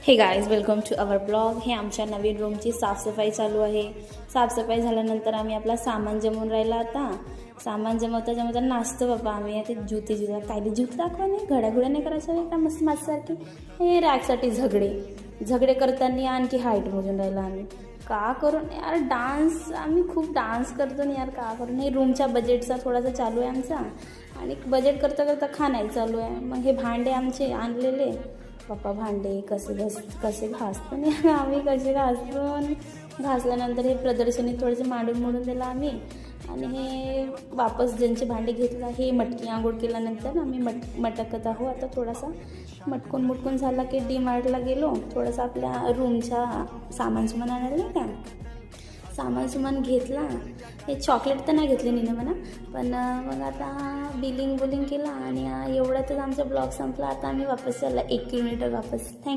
हे guys welcome to our blog. हे आमच्या नवीन रूमची साफसफाई चालू आहे. साफसफाई झाल्यानंतर आम्ही आपला सामान जमवून राहिला. आता सामान जमवता जमवता नाचतो बाबा आम्ही. आता जुती कायले जुती दाखवा नाही, घड्याघुड्या नाही करायचं का मस्त माझ्यासारखी. हे रॅकसाठी झगडे करताना आणखी हाईट मोजून राहिला आम्ही. का करून यार डान्स, आम्ही खूप डान्स करतो ना यार. का करून हे रूमच्या बजेटचा थोडासा चालू आहे आमचा, आणि बजेट करता करता खाण्याही चालू आहे. मग हे भांडे आमचे आणलेले पप्पा, भांडे कसे घासतो नाही आम्ही, कसे घासल्यानंतर हे प्रदर्शनी थोडेसे मोडून दिलं आम्ही. आणि हे वापस ज्यांचे भांडे घेतलं हे मटकी आंघोळ केल्यानंतर आम्ही मटकत आहो. आता थोडासा मुटकून झाला की DMartला गेलो, थोडंसं आपल्या रूमच्या सामान आणायला नाही का. सामान घेतला. हे चॉकलेट तर नाही घेतले नीनं म्हणा, पण मग आता बिलिंग केलं आणि एवढ्यातच आमचा ब्लॉग संपला. आता आम्ही वापस चालला 1 किलोमीटर वापस. थँक्यू.